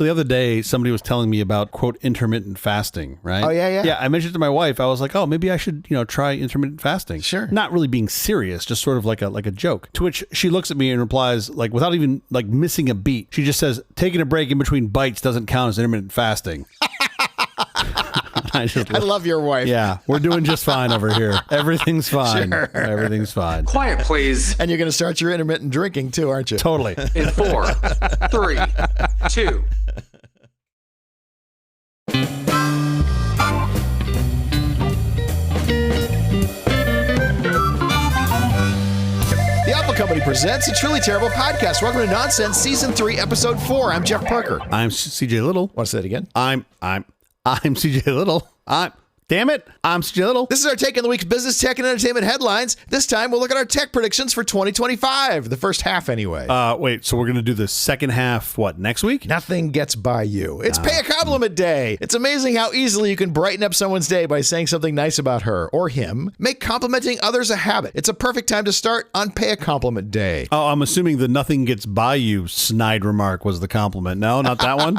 The other day, somebody was telling me about, quote, intermittent fasting, right? Oh, yeah. Yeah, I mentioned to my wife, I was like, oh, maybe I should, try intermittent fasting. Sure. Not really being serious, just sort of like a joke. To which she looks at me and replies, like, without even, like, missing a beat, she just says, taking a break in between bites doesn't count as intermittent fasting. I love your wife. Yeah, we're doing just fine over here. Everything's fine. Sure. Everything's fine. Quiet, please. And you're going to start your intermittent drinking too, aren't you? Totally. In 4, 3, 2. The Apple Company presents a truly terrible podcast. Welcome to Nonsense Season 3, Episode 4. I'm Jeff Parker. I'm CJ Little. Want to say that again? I'm CJ Little. Damn it, I'm CJ Little. This is our take on the week's business, tech, and entertainment headlines. This time, we'll look at our tech predictions for 2025. The first half, anyway. Wait, so we're going to do the second half, next week? Nothing gets by you. It's Pay a Compliment Day. It's amazing how easily you can brighten up someone's day by saying something nice about her or him. Make complimenting others a habit. It's a perfect time to start on Pay a Compliment Day. Oh, I'm assuming the nothing gets by you snide remark was the compliment. No, not that one?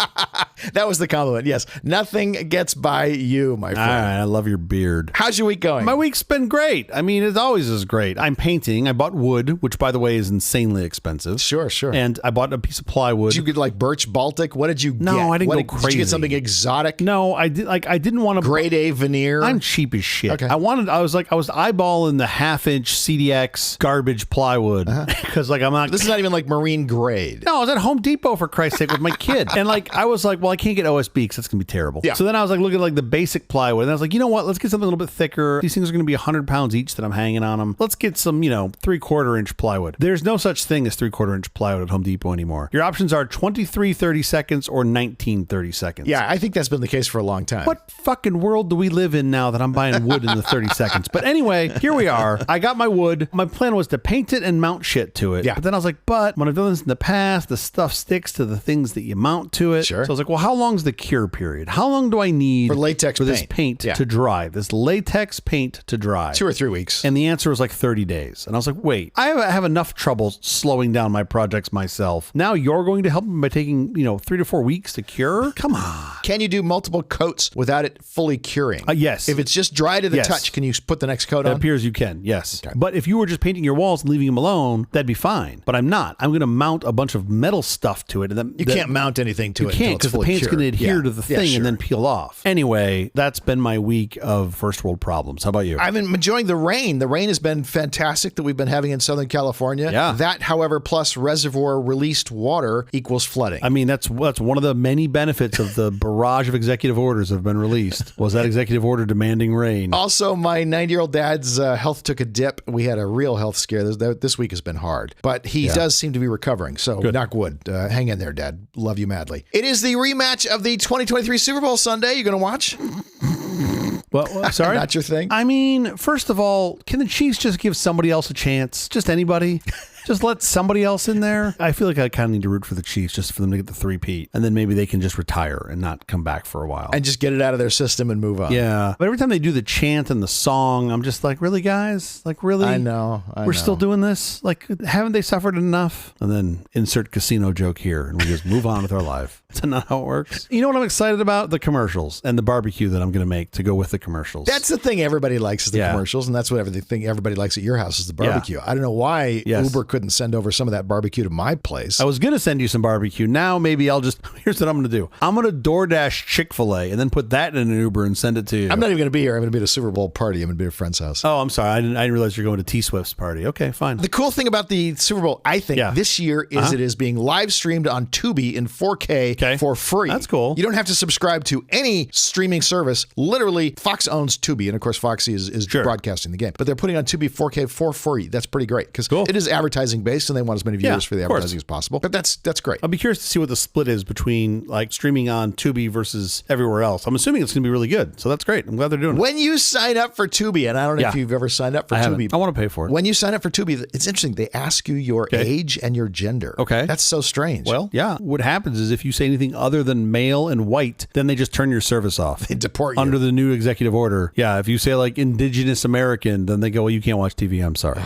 That was the compliment, yes. Nothing gets by you, my friend. All right, I love your beard. How's your week going? My week's been great. I mean, it always is great. I'm painting. I bought wood, which, by the way, is insanely expensive. Sure. And I bought a piece of plywood. Did you get like birch Baltic? What did you get? No, I didn't go crazy. Did you get something exotic? No, I didn't want to. Grade A veneer? I'm cheap as shit. Okay. I was eyeballing the half-inch CDX garbage plywood because I'm not. This is not even like marine grade. No, I was at Home Depot for Christ's sake with my kid, and I was like, well, I can't get OSB because that's gonna be terrible. Yeah. So then I was looking at the basic plywood, and I was like, you know what? Let's get something a little bit thicker. These things are gonna be 100 pounds each that I'm hanging on them. Let's get some 3/4 inch plywood. There's no such thing as 3/4 inch plywood at Home Depot anymore. Your options are 23 30 seconds or 19 30 seconds. Yeah, I think that's been the case for a long time. What fucking world do we live in now that I'm buying wood in the 30 seconds? But anyway, here we are. I got my wood. My plan was to paint it and mount shit to it. Yeah. But then I was like, when I've done this in the past, the stuff sticks to the things that you mount to it. Sure. So I was like, well, how long's the cure period? How long do I need for latex for paint? This paint to dry? This latex paint to dry? 2 or 3 weeks. And the answer was 30 days. And I was like, wait, I have enough trouble slowing down my projects myself. Now you're going to help me by taking, 3 to 4 weeks to cure? Come on. Can you do multiple coats without it fully curing? Yes. If it's just dry to the touch, can you put the next coat on? It appears you can, yes. Okay. But if you were just painting your walls and leaving them alone, that'd be fine. But I'm not. I'm going to mount a bunch of metal stuff to it. And you can't mount anything to it. You can't because the paint's going to adhere to the thing and then peel off. Anyway, that's been my week of first world problems. How about you? I've been enjoying the rain. The rain has been fantastic that we've been having in Southern California. Yeah. That, however, plus reservoir released water equals flooding. I mean, that's one of the many benefits of the barrage of executive orders that have been released was that executive order demanding rain. Also, my 90-year-old dad's health took a dip. We had a real health scare. This week has been hard, but he does seem to be recovering. So knock wood. Hang in there, Dad. Love you madly. It is the rematch of the 2023 Super Bowl Sunday. You going to watch? Well, sorry? Not your thing? I mean, first of all, can the Chiefs just give somebody else a chance? Just anybody? Just let somebody else in there. I feel like I kind of need to root for the Chiefs just for them to get the three-peat. And then maybe they can just retire and not come back for a while. And just get it out of their system and move on. Yeah. But every time they do the chant and the song, I'm just like, really, guys? Really? I know. We're still doing this? Haven't they suffered enough? And then insert casino joke here. And we just move on with our life. That's not how it works. You know what I'm excited about? The commercials and the barbecue that I'm going to make to go with the commercials. That's the thing everybody likes is the commercials. And that's what everybody likes at your house is the barbecue. I don't know why Uber couldn't send over some of that barbecue to my place. I was going to send you some barbecue. Now maybe here's what I'm going to do. I'm going to DoorDash Chick-fil-A and then put that in an Uber and send it to you. I'm not even going to be here. I'm going to be at a Super Bowl party. I'm going to be at a friend's house. Oh, I'm sorry. I didn't realize you're going to T-Swift's party. Okay, fine. The cool thing about the Super Bowl, I think, this year is it is being live streamed on Tubi in 4K for free. That's cool. You don't have to subscribe to any streaming service. Literally, Fox owns Tubi, and of course, Foxy is broadcasting the game. But they're putting on Tubi 4K for free. That's pretty great because it is advertising based, and they want as many viewers for the advertising as possible. But that's great. I'll be curious to see what the split is between streaming on Tubi versus everywhere else. I'm assuming it's going to be really good. So that's great. I'm glad they're doing it. When you sign up for Tubi, and I don't know if you've ever signed up for Tubi. I want to pay for it. When you sign up for Tubi, it's interesting. They ask you your age and your gender. Okay. That's so strange. Well, yeah. What happens is if you say anything other than male and white, then they just turn your service off. They deport you. Under the new executive order. Yeah. If you say Indigenous American, then they go, well, you can't watch TV. I'm sorry.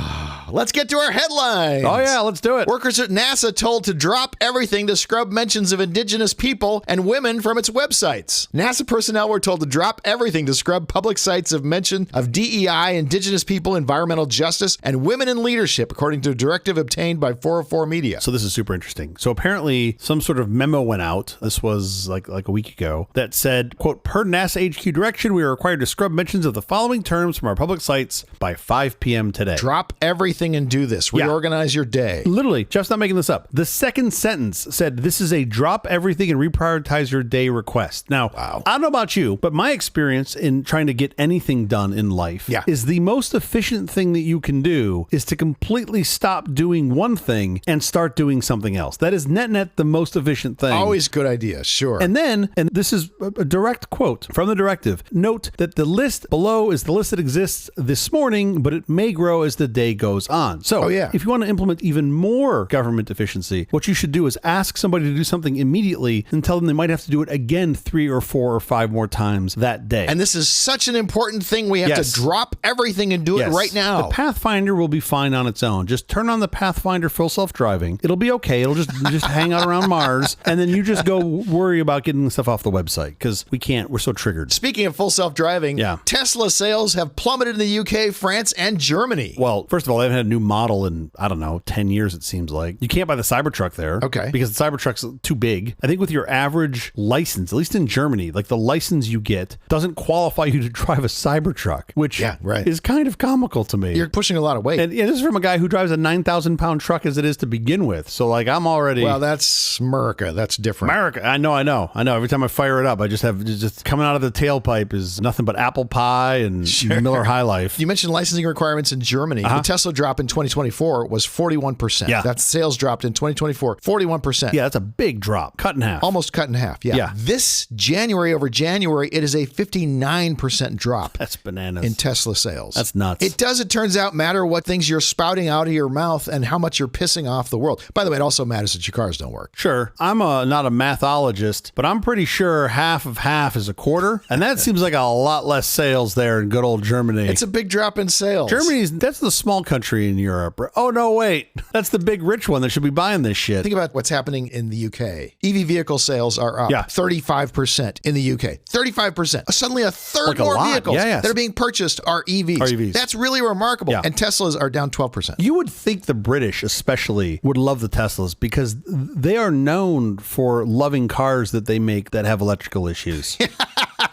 Let's get to our headlines. headlines. Oh, yeah, let's do it. Workers at NASA told to drop everything to scrub mentions of Indigenous people and women from its websites. NASA personnel were told to drop everything to scrub public sites of mention of DEI, Indigenous people, environmental justice, and women in leadership, according to a directive obtained by 404 Media. So this is super interesting. So apparently some sort of memo went out. This was like a week ago that said, quote, per NASA HQ direction, we are required to scrub mentions of the following terms from our public sites by 5 p.m. today. Drop everything and do this. Reorganize your day. Literally, Jeff's not making this up. The second sentence said, this is a drop everything and reprioritize your day request. Now, Wow. I don't know about you, but my experience in trying to get anything done in life is the most efficient thing that you can do is to completely stop doing one thing and start doing something else. That is net the most efficient thing. Always good idea, sure. And then, and this is a direct quote from the directive, note that the list below is the list that exists this morning, but it may grow as the day goes on. So if you want to implement even more government efficiency, what you should do is ask somebody to do something immediately and tell them they might have to do it again 3 or 4 or 5 more times that day. And this is such an important thing. We have to drop everything and do it right now. The Pathfinder will be fine on its own. Just turn on the Pathfinder full self-driving. It'll be okay. It'll just hang out around Mars, and then you just go worry about getting stuff off the website because we can't. We're so triggered. Speaking of full self-driving, Tesla sales have plummeted in the UK, France, and Germany. Well, first of all, they haven't had a new model in, I don't know, 10 years, it seems like. You can't buy the Cybertruck there. Okay. Because the Cybertruck's too big. I think with your average license, at least in Germany, like the license you get doesn't qualify you to drive a Cybertruck, which is kind of comical to me. You're pushing a lot of weight. And this is from a guy who drives a 9,000 pound truck as it is to begin with. So like I'm already... Well, that's America. That's different. America. I know. Every time I fire it up, I just coming out of the tailpipe is nothing but apple pie and Miller High Life. You mentioned licensing requirements in Germany. The Tesla drop in 2024 was 41%. Yeah. That sales dropped in 2024, 41%. Yeah, that's a big drop. Cut in half. Almost cut in half. Yeah. This January over January, it is a 59% drop. That's bananas. In Tesla sales. That's nuts. It does, it turns out, matter what things you're spouting out of your mouth and how much you're pissing off the world. By the way, it also matters that your cars don't work. Sure. I'm not a mathologist, but I'm pretty sure half of half is a quarter. And that seems like a lot less sales there in good old Germany. It's a big drop in sales. That's the small country in Europe. Oh, no, wait. That's the big rich one that should be buying this shit. Think about what's happening in the UK. EV vehicle sales are up 35% in the UK. 35%. Suddenly a third more vehicles that are being purchased are EVs. That's really remarkable. Yeah. And Teslas are down 12%. You would think the British especially would love the Teslas because they are known for loving cars that they make that have electrical issues.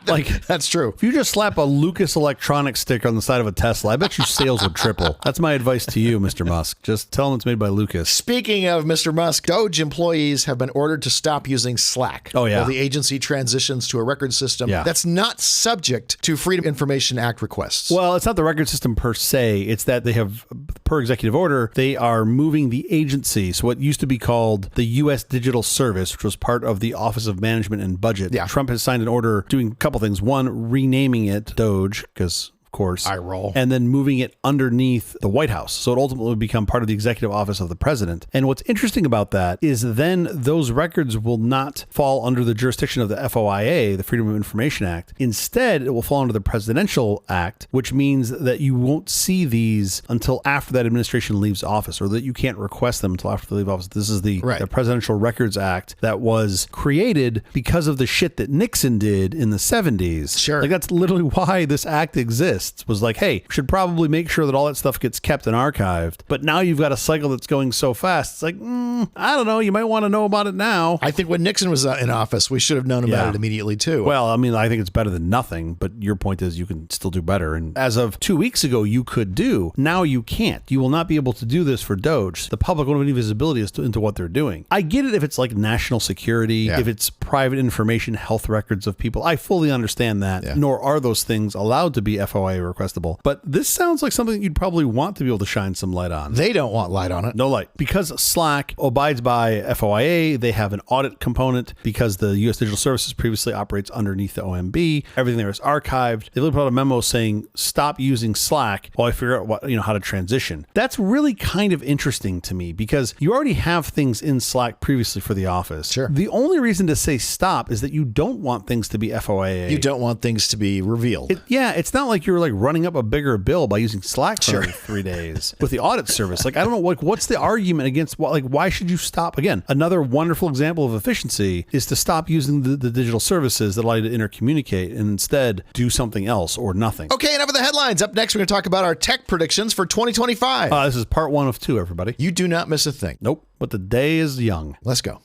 Like that's true. If you just slap a Lucas Electronics sticker on the side of a Tesla, I bet you sales would triple. That's my advice to you, Mr. Musk. Just tell them it's made by Lucas. Speaking of Mr. Musk, DOGE employees have been ordered to stop using Slack. Oh, yeah. While the agency transitions to a record system that's not subject to Freedom of Information Act requests. Well, it's not the record system per se. It's that they have, per executive order, they are moving the agency. So what used to be called the U.S. Digital Service, which was part of the Office of Management and Budget. Yeah. Trump has signed an order doing a couple things. One, renaming it DOGE, because course. I roll. And then moving it underneath the White House. So it ultimately would become part of the executive office of the president. And what's interesting about that is then those records will not fall under the jurisdiction of the FOIA, the Freedom of Information Act. Instead, it will fall under the Presidential Act, which means that you won't see these until after that administration leaves office, or that you can't request them until after they leave office. This is the Presidential Records Act that was created because of the shit that Nixon did in the 70s. Sure. Like that's literally why this act exists. Was like, hey, should probably make sure that all that stuff gets kept and archived. But now you've got a cycle that's going so fast. It's like, I don't know. You might want to know about it now. I think when Nixon was in office, we should have known about it immediately too. Well, I mean, I think it's better than nothing, but your point is you can still do better. And as of 2 weeks ago, you could do. Now you can't. You will not be able to do this for DOGE. The public won't have any visibility into what they're doing. I get it if it's like national security, if it's private information, health records of people. I fully understand that. Nor are those things allowed to be FOIA requestable. But this sounds like something you'd probably want to be able to shine some light on. They don't want light on it. No light. Because Slack abides by FOIA, they have an audit component. Because the U.S. Digital Services previously operates underneath the OMB, everything there is archived. They put out a memo saying, stop using Slack while I figure out how to transition. That's really kind of interesting to me because you already have things in Slack previously for the office. Sure. The only reason to say stop is that you don't want things to be FOIA. You don't want things to be revealed. It's not like you're like running up a bigger bill by using Slack for another 3 days with the audit service. Like, I don't know, like, what's the argument against, like, why should you stop? Again, another wonderful example of efficiency is to stop using the digital services that allow you to intercommunicate and instead do something else or nothing. Okay, enough of the headlines. Up next, we're going to talk about our tech predictions for 2025. This is part 1 of 2, everybody. You do not miss a thing. Nope, but the day is young. Let's go.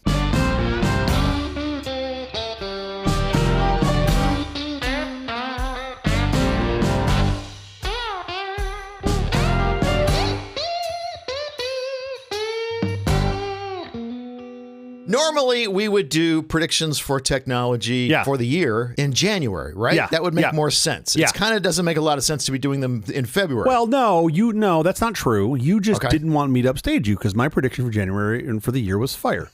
Normally, we would do predictions for technology for the year in January, right? Yeah. That would make more sense. It kind of doesn't make a lot of sense to be doing them in February. Well, no, that's not true. You just didn't want me to upstage you because my prediction for January and for the year was fire.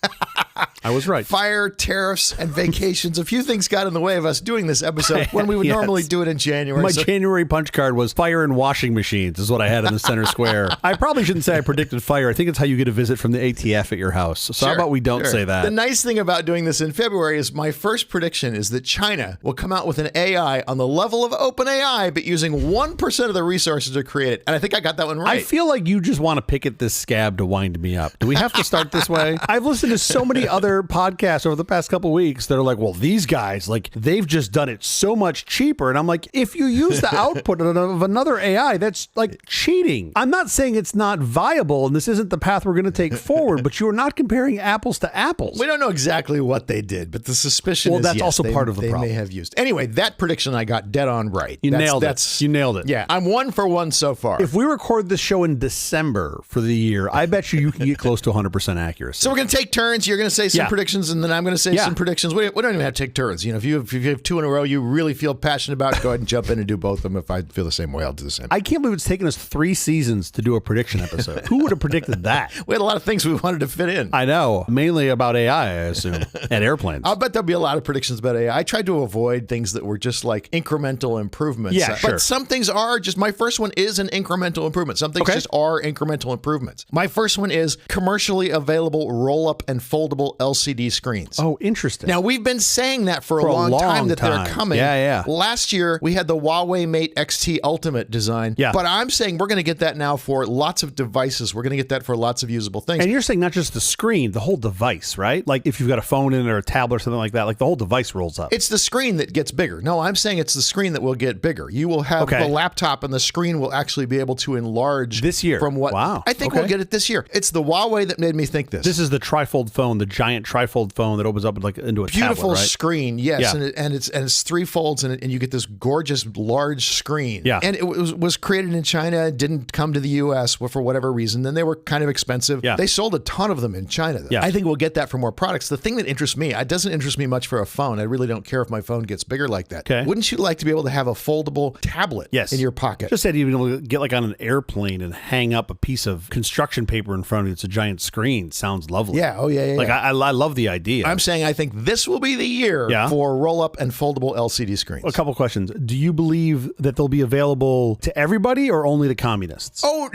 I was right. Fire, tariffs, and vacations. A few things got in the way of us doing this episode when we would normally do it in January. My January punch card was fire and washing machines is what I had in the center square. I probably shouldn't say I predicted fire. I think it's how you get a visit from the ATF at your house. So how about we don't say that? The nice thing about doing this in February is my first prediction is that China will come out with an AI on the level of OpenAI, but using 1% of the resources to create it. And I think I got that one right. I feel like you just want to pick at this scab to wind me up. Do we have to start this way? I've listened to so many other podcasts over the past couple of weeks that are like, well, these guys, like, they've just done it so much cheaper. And I'm like, if you use the output of another AI, that's like cheating. I'm not saying it's not viable and this isn't the path we're going to take forward, but you're not comparing apples to apples. We don't know exactly what they did, but the suspicion is that's also part of the problem. They may have used. Anyway, that prediction I got dead on right. You nailed it. You nailed it. Yeah, I'm 1 for 1 so far. If we record this show in December for the year, I bet you can get close to 100% accuracy. So we're going to take turns. You're going to say some predictions, and then I'm going to say some predictions. We don't even have to take turns. You know, if you have 2 in a row you really feel passionate about, go ahead and jump in and do both of them. If I feel the same way, I'll do the same. I can't believe it's taken us 3 seasons to do a prediction episode. Who would have predicted that? We had a lot of things we wanted to fit in. I know. Mainly about AI, I assume, and airplanes. I'll bet there'll be a lot of predictions about AI. I tried to avoid things that were just like incremental improvements. Yeah, sure. But some things are just, my first one is an incremental improvement. Some things just are incremental improvements. My first one is commercially available roll-up and foldable LCD screens. Oh, interesting. Now, we've been saying that for a long time that they're coming. Yeah. Last year, we had the Huawei Mate XT Ultimate design. Yeah. But I'm saying we're going to get that now for lots of devices. We're going to get that for lots of usable things. And you're saying not just the screen, the whole device, right? Like if you've got a phone in it or a tablet or something like that, like the whole device rolls up. It's the screen that gets bigger. No, I'm saying it's the screen that will get bigger. You will have the laptop and the screen will actually be able to enlarge this year. From what I think we'll get it this year. It's the Huawei that made me think this. This is the trifold phone, the giant trifold phone that opens up like into a beautiful tablet, right? screen, yes, and it's 3 folds and you get this gorgeous large screen. Yeah, and it was created in China, didn't come to the U.S. for whatever reason. Then they were kind of expensive. Yeah. They sold a ton of them in China. Though. Yeah. I think we'll get that for more products. The thing that interests me, it doesn't interest me much for a phone. I really don't care if my phone gets bigger like that. Okay. Wouldn't you like to be able to have a foldable tablet in your pocket? Just said even able to get like on an airplane and hang up a piece of construction paper in front of you. It's a giant screen. Sounds lovely. Yeah. Oh, yeah. Like I love the idea. I'm saying I think this will be the year for roll-up and foldable LCD screens. A couple questions. Do you believe that they'll be available to everybody or only to communists? Oh,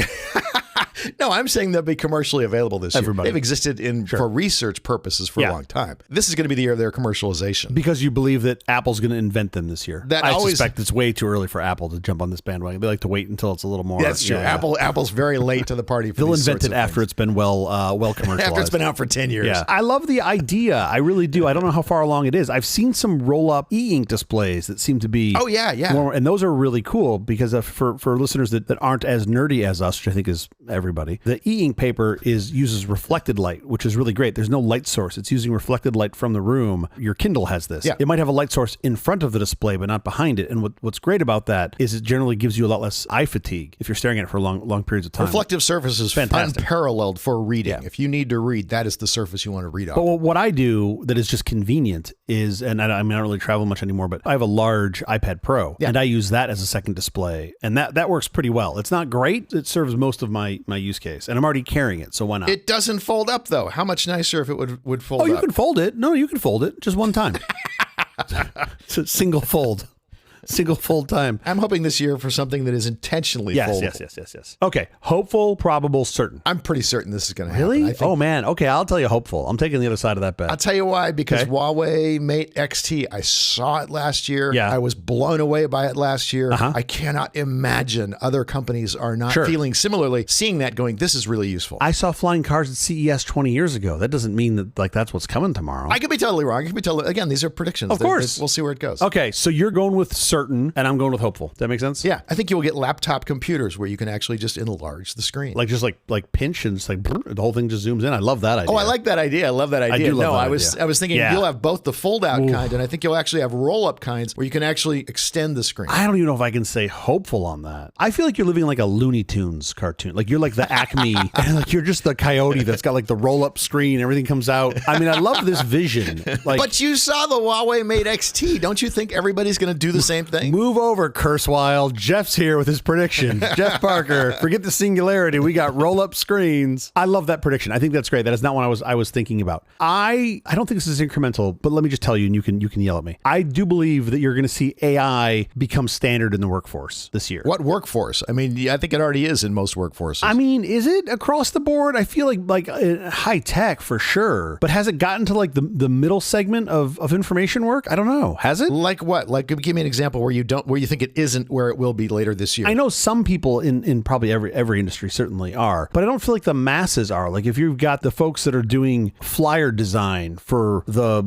no, I'm saying they'll be commercially available this year. They've existed for research purposes for a long time. This is going to be the year of their commercialization. Because you believe that Apple's going to invent them this year. I suspect it's way too early for Apple to jump on this bandwagon. They like to wait until it's a little more. That's true. Apple's very late to the party. They'll invent it after it's been well commercialized. After it's been out for 10 years. Yeah. I love the idea. I really do. I don't know how far along it is. I've seen some roll-up e-ink displays that seem to be more, and those are really cool because for listeners that aren't as nerdy as us, which I think is everybody, the e-ink paper uses reflected light, which is really great. There's no light source. It's using reflected light from the room. Your Kindle has this. Yeah. It might have a light source in front of the display, but not behind it. And what's great about that is it generally gives you a lot less eye fatigue if you're staring at it for long periods of time. Reflective surface is unparalleled for reading. Yeah. If you need to read, that is the surface you want to read on. But what I do that is just convenient is, and I don't really travel much anymore, but I have a large iPad Pro, and I use that as a second display. And that works pretty well. It's not great. It serves most of my use case. And I'm already carrying it, so why not? It doesn't fold up, though. How much nicer if it would fold up? Oh, you can fold it. No, you can fold it just one time. It's a single fold. single fold time. I'm hoping this year for something that is intentionally foldable. Yes. Okay. Hopeful, probable, certain. I'm pretty certain this is going to happen. Really? I think, Oh, man. Okay. I'll tell you hopeful. I'm taking the other side of that bet. I'll tell you why, because Okay. Huawei Mate XT, I saw it last year. Yeah. I was blown away by it last year. Uh-huh. I cannot imagine other companies are not Sure. feeling similarly, seeing that going, this is really useful. I saw flying cars at CES 20 years ago. That doesn't mean that like that's what's coming tomorrow. I could be totally wrong. I could be totally, again, these are predictions. Of course. We'll see where it goes. Okay, so you're going with certain, and I'm going with hopeful. Does that make sense? Yeah, I think you will get laptop computers where you can actually just enlarge the screen. Like just like pinch and just like brr, the whole thing just zooms in. I love that idea. Oh, I like that idea. I love that idea. do love that I was idea. I was thinking Yeah. you'll have both the fold out kind, and I think you'll actually have roll up kinds where you can actually extend the screen. I don't even know if I can say hopeful on that. I feel like you're living like a Looney Tunes cartoon. Like you're like the Acme, and like you're just the coyote that's got like the roll up screen. Everything comes out. I mean, I love this vision. Like, But you saw the Huawei Mate XT. Don't you think everybody's going to do the same thing? move over, Kurzweil. Jeff's here with his prediction. Jeff Parker, forget the singularity. We got roll up screens. I love that prediction. I think that's great. That is not what I was thinking about. I don't think this is incremental, but let me just tell you, and you can yell at me. I do believe that you're going to see AI become standard in the workforce this year. What workforce? I mean, yeah, I think it already is in most workforces. I mean, is it across the board? I feel like high tech for sure, but has it gotten to like the middle segment of information work? I don't know. Has it? like what? Like, give me an example where you think it isn't where it will be later this year. I know some people in probably every industry certainly are, but I don't feel like the masses are. Like if you've got the folks that are doing flyer design for the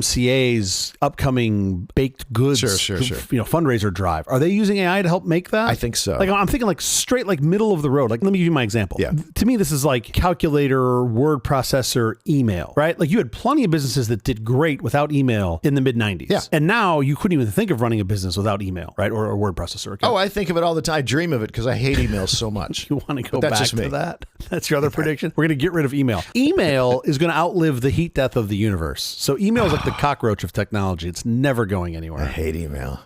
YMCA's upcoming baked goods, Sure. fundraiser drive, are they using AI to help make that? I think so. Like I'm thinking like straight like middle of the road. Like let me give you my example. Yeah. To me, this is like calculator, word processor, email, right? Like you had plenty of businesses that did great without email in the mid 90s. Yeah. And now you couldn't even think of running a business without email, right? Or a word processor. Okay? Oh, I think of it all the time. I dream of it because I hate emails so much. You want to go But that's back just to me. that? That's your other prediction? We're going to get rid of email. Email is going to outlive the heat death of the universe. So email is like the cockroach of technology. It's never going anywhere. I hate email.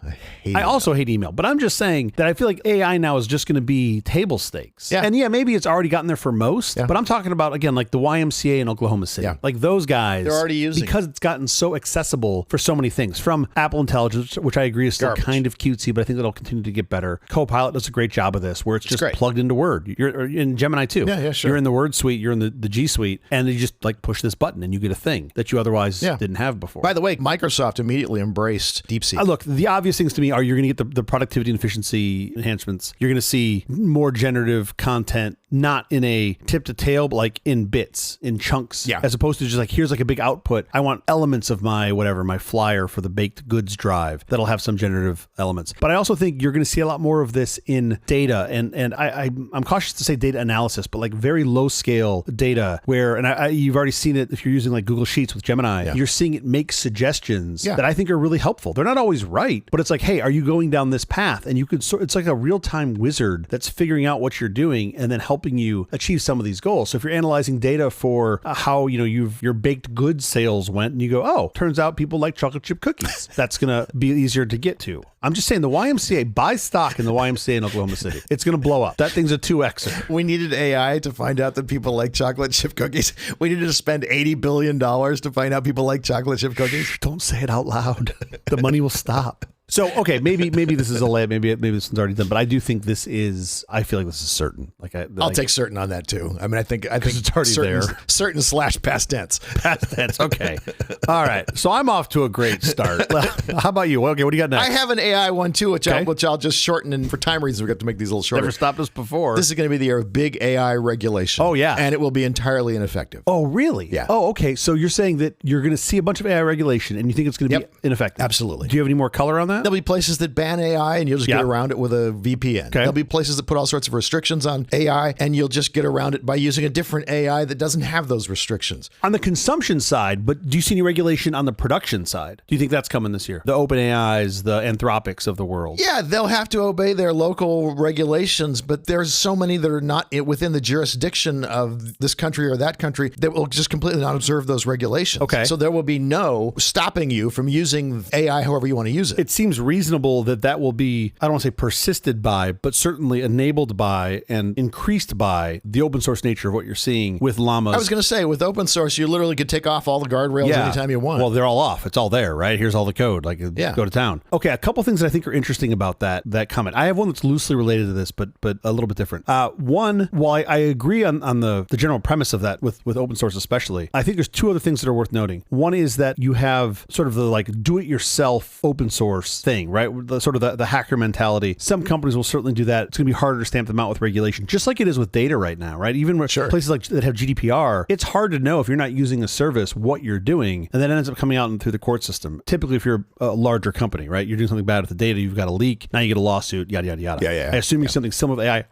I also hate email, but I'm just saying that I feel like AI now is just going to be table stakes. Yeah. And yeah, maybe it's already gotten there for most, but I'm talking about, again, like the YMCA in Oklahoma City. Yeah. Like those guys. They're already using because it's gotten so accessible for so many things. From Apple Intelligence, which I agree is still Garbage. kind of cutesy, but I think that'll continue to get better. Copilot does a great job of this, where it's just great. plugged into Word. You're in Gemini too. Yeah, sure. You're in the Word suite, you're in the G suite, and you just like push this button and you get a thing that you otherwise didn't have before. By the way, Microsoft immediately embraced DeepSeek. Look, the obvious things to me are you're going to get the productivity and efficiency enhancements. You're going to see more generative content, not in a tip to tail, but like in bits, in chunks, as opposed to just like, here's like a big output. I want elements of my flyer for the baked goods drive that'll have some generative elements. But I also think you're going to see a lot more of this in data. And I'm cautious to say data analysis, but like very low scale data where, and you've already seen it if you're using like Google Sheets with Gemini, you're seeing it make suggestions that I think are really helpful. They're not always right, but it's like, hey, are you going down this path? And you could it's like a real-time wizard that's figuring out what you're doing and then helping you achieve some of these goals. So if you're analyzing data for how your baked goods sales went, and you go, oh, turns out people like chocolate chip cookies, that's gonna be easier to get to. I'm just saying the YMCA, buy stock in the YMCA in Oklahoma City. It's gonna blow up. That thing's a 2Xer. We needed AI to find out that people like chocolate chip cookies. We needed to spend $80 billion to find out people like chocolate chip cookies. Don't say it out loud. The money will stop. So, okay, maybe this is a layup. Maybe this one's already done, but I do think I feel like this is certain. I'll take certain on that too. I mean, I think it's already certain, there. Certain / past tense. Past tense. Okay. All right. So I'm off to a great start. How about you? Okay, what do you got next? I have an AI one too, which I'll just shorten. And for time reasons, we got to make these a little shorter. Never stopped us before. This is going to be the year of big AI regulation. Oh, yeah. And it will be entirely ineffective. Oh, really? Yeah. Oh, okay. So you're saying that you're going to see a bunch of AI regulation and you think it's going to be ineffective? Absolutely. Do you have any more color on that? There'll be places that ban AI and you'll just get around it with a VPN. Okay. There'll be places that put all sorts of restrictions on AI and you'll just get around it by using a different AI that doesn't have those restrictions. On the consumption side, but do you see any regulation on the production side? Do you think that's coming this year? The OpenAIs, the Anthropics of the world. Yeah, they'll have to obey their local regulations, but there's so many that are not within the jurisdiction of this country or that country that will just completely not observe those regulations. Okay. So there will be no stopping you from using AI however you want to use it. It seems seems reasonable that will be, I don't want to say persisted by, but certainly enabled by and increased by the open source nature of what you're seeing with llamas. I was going to say, with open source, you literally could take off all the guardrails anytime you want. Well, they're all off. It's all there, right? Here's all the code. Like, go to town. Okay, a couple things that I think are interesting about that comment. I have one that's loosely related to this, but a little bit different. One, while I agree on the general premise of that with open source especially, I think there's two other things that are worth noting. One is that you have sort of the like do-it-yourself open source thing, right? Sort of the hacker mentality. Some companies will certainly do that. It's going to be harder to stamp them out with regulation, just like it is with data right now, right? Even with places like that have GDPR, it's hard to know if you're not using a service what you're doing, and that ends up coming out through the court system. Typically, if you're a larger company, right, you're doing something bad with the data, you've got a leak, now you get a lawsuit, yada yada yada. Yeah. I assume something similar with AI,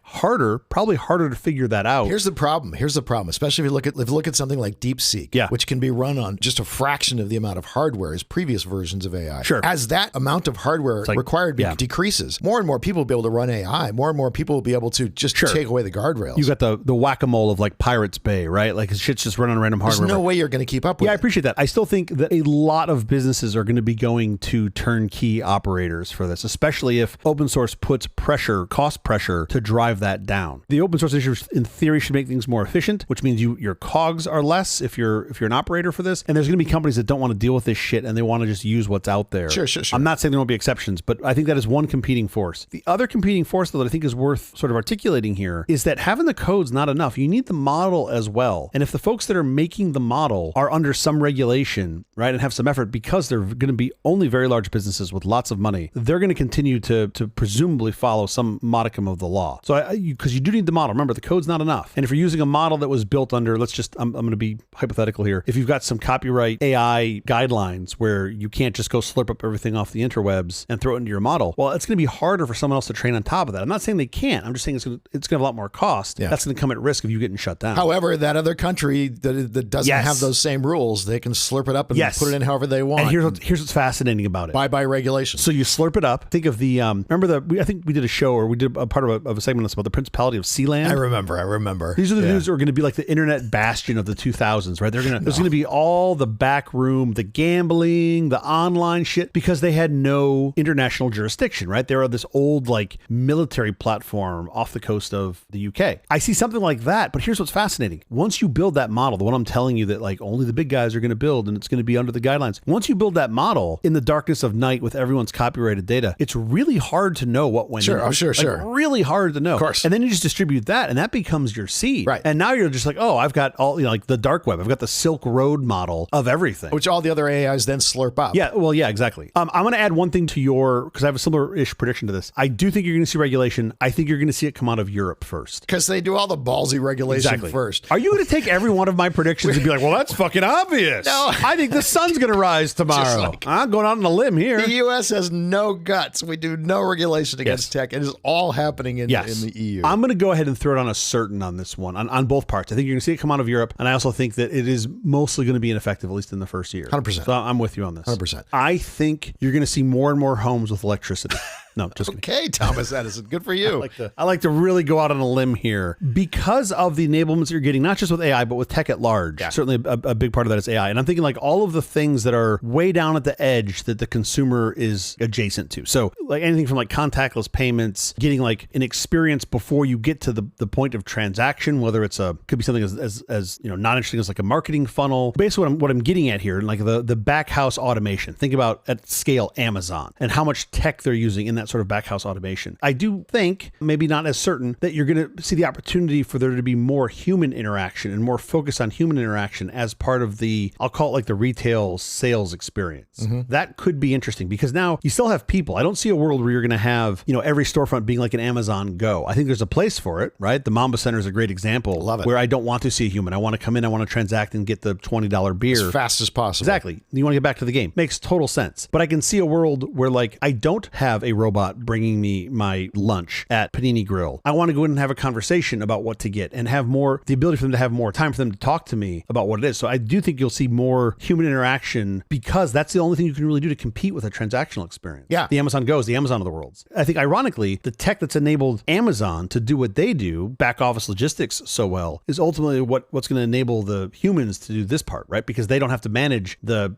probably harder to figure that out. Here's the problem, especially if you look at something like DeepSeek, which can be run on just a fraction of the amount of hardware as previous versions of AI. Sure. As that amount of hardware required decreases, more and more people will be able to run AI. More and more people will be able to just take away the guardrails. You got the whack-a-mole of like Pirates Bay, right? Like shit's just running on random hardware. There's no way you're going to keep up with it. Yeah, I appreciate that. I still think that a lot of businesses are going to be going to turnkey operators for this, especially if open source puts cost pressure to drive that down. The open source issues in theory should make things more efficient, which means your cogs are less if you're an operator for this. And there's going to be companies that don't want to deal with this shit and they want to just use what's out there. Sure. I'm not saying there won't be exceptions, but I think that is one competing force. The other competing force, though, that I think is worth sort of articulating here is that having the code's not enough. You need the model as well. And if the folks that are making the model are under some regulation, right, and have some effort because they're going to be only very large businesses with lots of money, they're going to continue to presumably follow some modicum of the law. So because you do need the model. Remember, the code's not enough. And if you're using a model that was built under, I'm going to be hypothetical here. If you've got some copyright AI guidelines where you can't just go slurp up everything off the interwebs and throw it into your model, well, it's going to be harder for someone else to train on top of that. I'm not saying they can't. I'm just saying it's going to have a lot more cost. Yeah. That's going to come at risk of you getting shut down. However, that other country that doesn't have those same rules, they can slurp it up and put it in however they want. And here's what's fascinating about it. Bye regulation. So you slurp it up. Think of the I think we did a show, or we did a part of a segment about the Principality of Sealand. I remember. These are the dudes who are going to be like the internet bastion of the 2000s, right? There's going to be all the back room, the gambling, the online shit, because they had no international jurisdiction, right? They were this old like military platform off the coast of the UK. I see something like that, but here's what's fascinating. Once you build that model, the one I'm telling you that like only the big guys are going to build and it's going to be under the guidelines. Once you build that model in the darkness of night with everyone's copyrighted data, it's really hard to know what went in. Sure. Really hard to know. Of course. And then you just distribute that and that becomes your seed. Right. And now you're just like, oh, I've got all, like the dark web. I've got the Silk Road model of everything. Which all the other AIs then slurp up. Yeah, well, yeah, exactly. I'm going to add one thing to because I have a similar-ish prediction to this. I do think you're going to see regulation. I think you're going to see it come out of Europe first. Because they do all the ballsy regulation first. Are you going to take every one of my predictions and be like, well, that's fucking obvious? No. I think the sun's going to rise tomorrow. I'm going out on a limb here. The U.S. has no guts. We do no regulation against tech. It is all happening in the EU. I'm going to go ahead and throw it on a certain on this one, on both parts. I think you're going to see it come out of Europe, and I also think that it is mostly going to be ineffective, at least in the first year. 100%. So I'm with you on this. 100%. I think you're going to see more and more homes with electricity. No, just kidding. Okay, Thomas Edison. Good for you. I like to really go out on a limb here because of the enablements you're getting, not just with AI, but with tech at large. Yeah. Certainly a big part of that is AI. And I'm thinking like all of the things that are way down at the edge that the consumer is adjacent to. So like anything from like contactless payments, getting like an experience before you get to the point of transaction, whether it's could be something as not interesting as like a marketing funnel. Basically what I'm getting at here, like the back house automation. Think about at scale Amazon and how much tech they're using in that sort of back house automation. I do think, maybe not as certain, that you're going to see the opportunity for there to be more human interaction and more focus on human interaction as part of I'll call it like the retail sales experience. Mm-hmm. That could be interesting because now you still have people. I don't see a world where you're going to have, every storefront being like an Amazon Go. I think there's a place for it, right? The Mamba Center is a great example. Love it. Where I don't want to see a human. I want to come in, I want to transact and get the $20 beer. As fast as possible. Exactly. You want to get back to the game. Makes total sense. But I can see a world where like I don't have a robot robot bringing me my lunch at Panini Grill. I want to go in and have a conversation about what to get and have the ability for them to have more time for them to talk to me about what it is. So I do think you'll see more human interaction because that's the only thing you can really do to compete with a transactional experience. Yeah. The Amazon Go is the Amazon of the world. I think ironically, the tech that's enabled Amazon to do what they do, back office logistics so well, is ultimately what's going to enable the humans to do this part, right? Because they don't have to manage the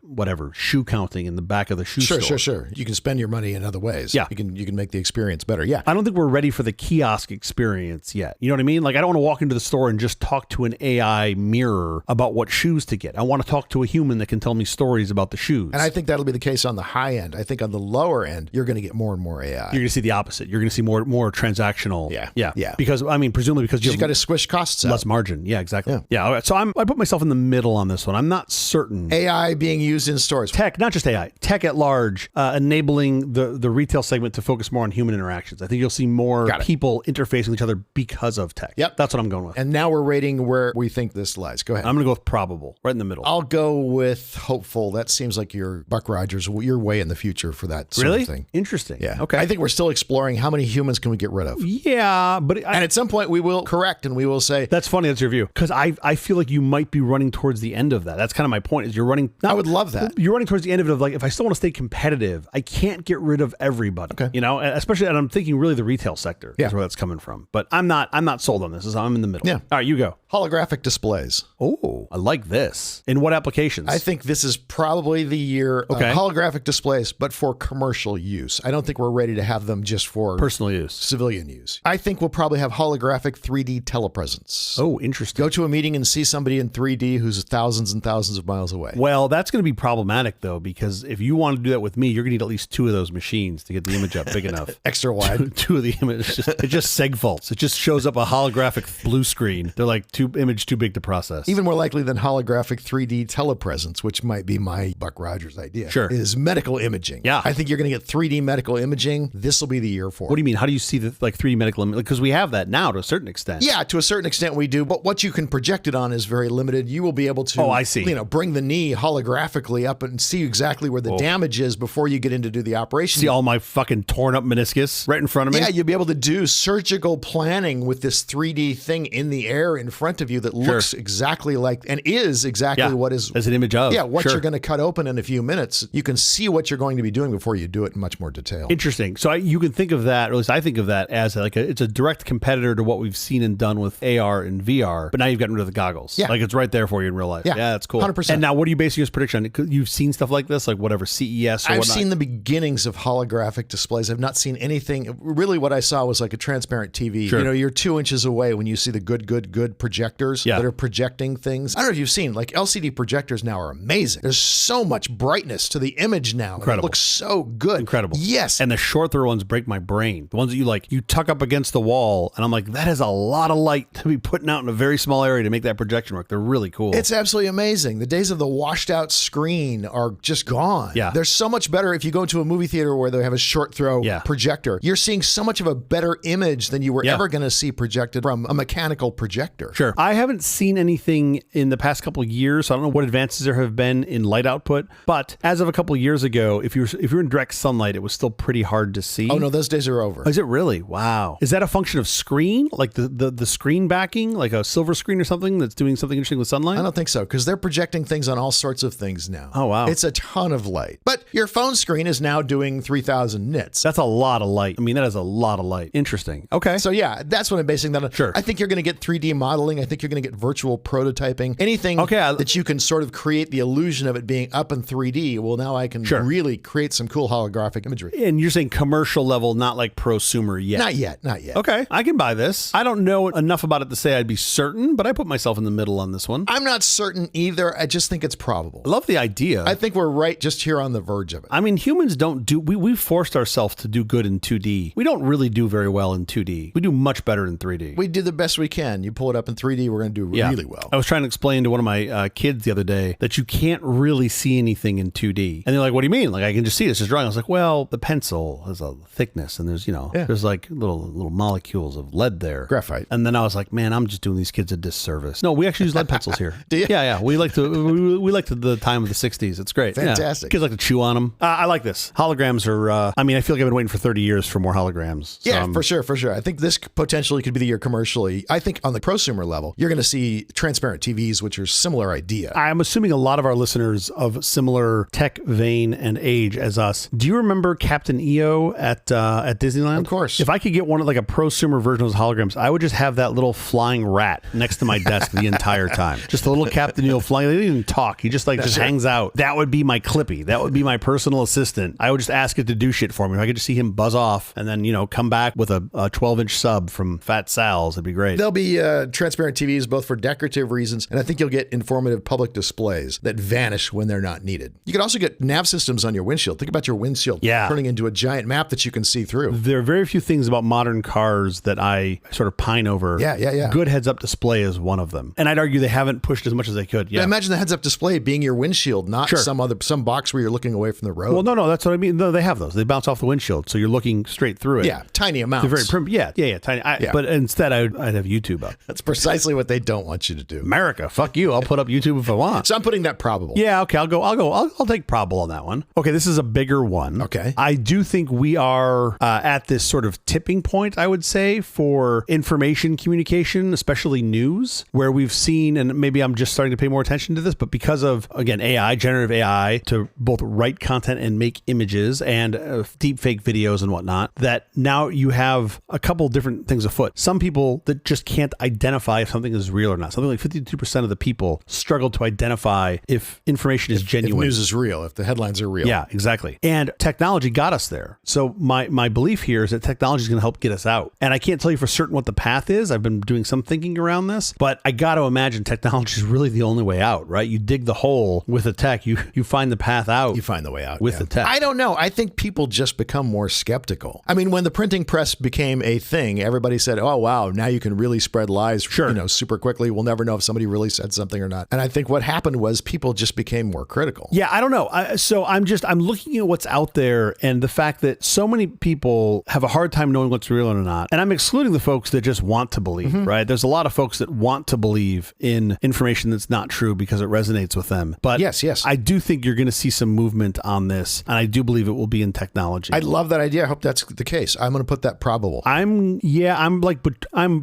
shoe counting in the back of the shoe store. Sure. You can spend your money in other ways. Yeah. You can make the experience better. Yeah. I don't think we're ready for the kiosk experience yet. You know what I mean? Like, I don't want to walk into the store and just talk to an AI mirror about what shoes to get. I want to talk to a human that can tell me stories about the shoes. And I think that'll be the case on the high end. I think on the lower end, you're going to get more and more AI. You're going to see the opposite. You're going to see more transactional. Yeah. Because, I mean, presumably because you got to squish costs out. Less margin. Yeah, exactly. Yeah. All right. So I put myself in the middle on this one. I'm not certain. AI being used in stores. Tech, not just AI, tech at large, enabling the retail segment to focus more on human interactions. I think you'll see more people interfacing with each other because of tech. Yep. That's what I'm going with. And now we're rating where we think this lies. Go ahead. I'm going to go with probable, right in the middle. I'll go with hopeful. That seems like you're Buck Rogers. You're way in the future for that sort of thing. Interesting. Yeah. Okay. I think we're still exploring how many humans can we get rid of. Yeah, but and at some point we will correct and we will say that's funny. That's your view because I feel like you might be running towards the end of that. That's kind of my point. Is you're running. I would love that. You're running towards the end of it. Like if I still want to stay competitive, I can't get rid of everybody. Okay. You know, especially and I'm thinking really the retail sector is where that's coming from. But I'm not sold on this. I'm in the middle. Yeah. All right, you go. Holographic displays. Oh, I like this. In what applications? I think this is probably the year of holographic displays, but for commercial use. I don't think we're ready to have them just for personal use, civilian use. I think we'll probably have holographic 3D telepresence. Oh, interesting. Go to a meeting and see somebody in 3D who's thousands and thousands of miles away. Well, that's going to be problematic though, because if you want to do that with me, you're going to need at least 2 of those machines to get the image up big enough. Extra wide. 2 of the images. It just seg faults. It just shows up a holographic blue screen. They're like image too big to process. Even more likely than holographic 3D telepresence, which might be my Buck Rogers idea. Sure. Is medical imaging. Yeah. I think you're going to get 3D medical imaging. This will be the year for it. What do you mean? How do you see the 3D medical imaging? Because we have that now to a certain extent. Yeah, to a certain extent we do, but what you can project it on is very limited. You will be able to I see. Bring the knee holographically up and see exactly where the damage is before you get in to do the operation. See all my fucking torn up meniscus right in front of me? Yeah, you'll be able to do surgical planning with this 3D thing in the air in front of you that looks exactly like and is exactly what is as an image of. Yeah, what you're going to cut open in a few minutes. You can see what you're going to be doing before you do it in much more detail. Interesting. So you can think of that, or at least I think of that as it's a direct competitor to what we've seen and done with AR and VR, but now you've gotten rid of the goggles. Yeah. Like it's right there for you in real life. Yeah, that's cool. 100%. And now what are you basing your prediction on? You've seen stuff like this, like whatever, CES or whatnot? I've seen the beginnings of holographic displays. I've not seen anything. Really what I saw was like a transparent TV. Sure. You know, you're 2 inches away when you see the good projectors that are projecting things. I don't know if you've seen, like LCD projectors now are amazing. There's so much brightness to the image now. Incredible. It looks so good. Incredible. Yes. And the short throw ones break my brain. The ones that you tuck up against the wall, and I'm like, that is a lot of light to be putting out in a very small area to make that projection work. They're really cool. It's absolutely amazing. The days of the washed out screen are just gone. Yeah. They're so much better if you go to a movie theater where they have a short throw projector. You're seeing so much of a better image than you were ever going to see projected from a mechanical projector. Sure. I haven't seen anything in the past couple of years, so I don't know what advances there have been in light output, but as of a couple of years ago, if you're in direct sunlight, it was still pretty hard to see. Oh no, those days are over. Is it really? Wow. Is that a function of screen? Like the screen backing, like a silver screen or something that's doing something interesting with sunlight? I don't think so, because they're projecting things on all sorts of things now. Oh, wow. It's a ton of light. But your phone screen is now doing 3,000 nits. That's a lot of light. I mean, that is a lot of light. Interesting. Okay. So yeah, that's what I'm basing that on. Sure. I think you're going to get 3D modeling. I think you're going to get virtual prototyping. Anything that you can sort of create the illusion of it being up in 3D. Well, now I can really create some cool holographic imagery. And you're saying commercial level, not like prosumer yet? Not yet. Okay. I can buy this. I don't know enough about it to say I'd be certain, but I put myself in the middle on this one. I'm not certain either. I just think it's probable. I love the idea. I think we're right just here on the verge of it. I mean, humans don't do, we've forced ourselves to do good in 2D. We don't really do very well in 2D. We do much better in 3D. We do the best we can. You pull it up in 3D, we're going to do really well. I was trying to explain to one of my kids the other day that you can't really see anything in 2D. And they're like, what do you mean? Like, I can just see it. It's just drawing. I was like, well, the pencil has a thickness and there's, there's like little molecules of lead there. Graphite. And then I was like, man, I'm just doing these kids a disservice. No, we actually use lead pencils here. Do you? Yeah. We like the time of the 60s. It's great. Fantastic. Yeah. Kids like to chew on them. I like this. Holograms are, I I feel like I've been waiting for 30 years for more holograms. So Yeah, for sure. I think this potentially could be the year commercially. I think on the prosumer level, you're going to see transparent TVs, which are a similar idea. I'm assuming a lot of our listeners of similar tech vein and age as us. Do you remember Captain EO at Disneyland? Of course. If I could get one of like a prosumer version of those holograms, I would just have that little flying rat next to my desk the entire time. Just a little Captain EO flying. They didn't even talk. He just hangs out. That would be my Clippy. That would be my personal assistant. I would just ask it to do shit for me. If I could just see him buzz off and then, come back with a 12-inch sub from Fat Sal's, it'd be great. There'll be transparent TVs both for decorative reasons, and I think you'll get informative public displays that vanish when they're not needed. You could also get nav systems on your windshield. Think about your windshield turning into a giant map that you can see through. There are very few things about modern cars that I sort of pine over. Yeah. Good heads-up display is one of them. And I'd argue they haven't pushed as much as they could. Yeah. Imagine the heads-up display being your windshield, not some box where you're looking away from the road. Well, no, that's what I mean. No, they have those. They bounce off the windshield, so you're looking straight through it. Yeah, tiny amounts. They're very tiny. But instead, I'd have YouTube up. That's precisely what they don't want you to do. America, fuck you. I'll put up YouTube if I want. So I'm putting that probable. Yeah, okay, I'll take probable on that one. Okay, this is a bigger one. Okay. I do think we are at this sort of tipping point, I would say, for information communication, especially news, where we've seen, and maybe I'm just starting to pay more attention to this, but because of, again, AI, generative AI, to both write content and make images and deep fake videos and whatnot, that now you have a couple different things afoot. Some people that just can't identify if something is real or not. Something like 52% of the people struggle to identify if information is genuine. If news is real, if the headlines are real. Yeah, exactly. And technology got us there. So my belief here is that technology is going to help get us out. And I can't tell you for certain what the path is. I've been doing some thinking around this, but I got to imagine technology is really the only way out, right? You dig the hole with the tech, you find the path out. You find the way out with the tech. I don't know. I think people just become more skeptical. I mean, when the printing press became a thing, everybody said, "Oh wow, now you can really spread lies, super quickly. We'll never know if somebody really said something or not." And I think what happened was people just became more critical. Yeah, I don't know. I'm looking at what's out there and the fact that so many people have a hard time knowing what's real or not. And I'm excluding the folks that just want to believe, right? There's a lot of folks that want to believe in information that's not true because it resonates with them. But yes, I do think you're going to see some movement on this, and I do believe it will be in technology. I love that idea. I hope that's the case. I'm going to put that probable. I'm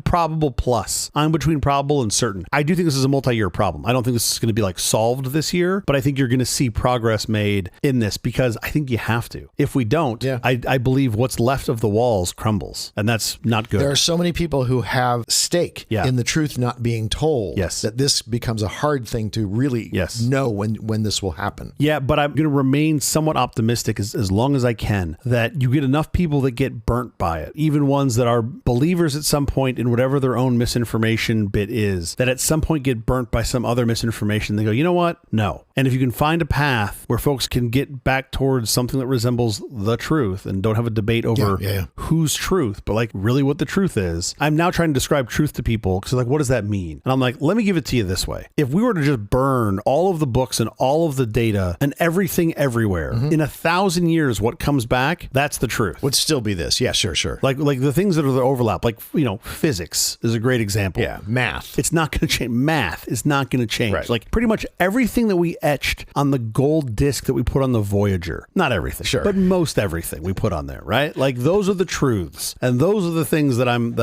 probable plus. I'm between probable and certain. I do think this is a multi-year problem. I don't think this is going to be like solved this year, but I think you're going to see progress made in this because I think you have to. If we don't, I believe what's left of the walls crumbles, and that's not good. There are so many people who have stake in the truth not being told that this becomes a hard thing to really know when this will happen. Yeah, but I'm going to remain somewhat optimistic as long as I can that you get enough people that get burnt by it, even ones that are believers at some point in whatever their own misinformation bit is, that at some point get burnt by some other misinformation. They go, you know what? No. And if you can find a path where folks can get back towards something that resembles the truth and don't have a debate over whose truth, but like really what the truth is. I'm now trying to describe truth to people because like, what does that mean? And I'm like, let me give it to you this way. If we were to just burn all of the books and all of the data and everything everywhere in 1,000 years, what comes back, that's the truth. Would still be this. Yeah, sure. Like the things that are the overlap, like, physics is a great example. Yeah, math. It's not going to change. Math is not going to change. Right. Like pretty much everything that we etched on the gold disc that we put on the Voyager, not everything, but most everything we put on there, right? Like those are the truths, and those are the things that I'm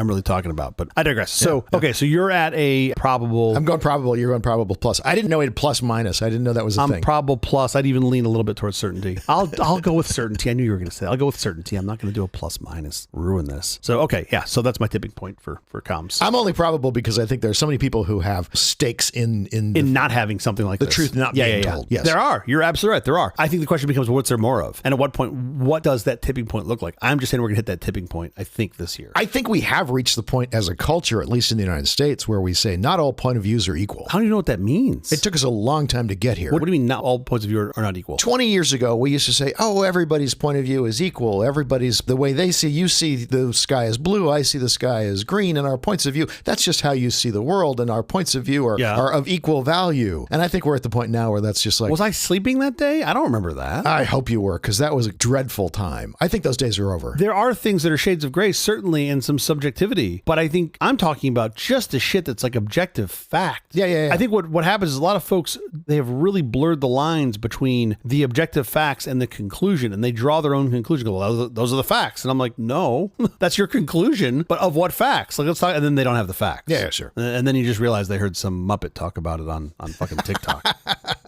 really talking about. But I digress. So okay, so you're at a probable. I'm going probable. You're going probable plus. I didn't know it had plus minus. I didn't know that was a thing. I'm probable plus. I'd even lean a little bit towards certainty. I'll go with certainty. I knew you were going to say that. I'll go with certainty. I'm not going to do a plus minus. Ruin this. So okay, yeah. So that's my tipping point for comms. I'm only probable because I think there's so many people who have stakes in not having something like the this. truth not being told. Yes, there are. You're absolutely right. There are. I think the question becomes, what's there more of? And at what point, what does that tipping point look like? I'm just saying we're going to hit that tipping point, I think, this year. I think we have reached the point as a culture, at least in the United States, where we say not all point of views are equal. How do you know what that means? It took us a long time to get here. What do you mean not all points of view are not equal? 20 years ago, we used to say, oh, everybody's point of view is equal. Everybody's, the way they see, you see the sky as blue, I see the sky as green, and our points of view, that's just how you see the world, and our points of view are of equal value. And I think we're at the point now where that's just like... Was I sleeping that day? I don't remember that. I hope you were, because that was a dreadful time. I think those days are over. There are things that are shades of gray, certainly, and some subjectivity, but I think I'm talking about just the shit that's like objective fact. Yeah. I think what happens is a lot of folks, they have really blurred the lines between the objective facts and the conclusion. And they draw their own conclusion. Well, those are the facts. And I'm like, no, that's your conclusion. But of what facts? Like, let's talk. And then they don't have the facts. Yeah, sure. And then you just realize they heard some Muppet talk about it on fucking TikTok.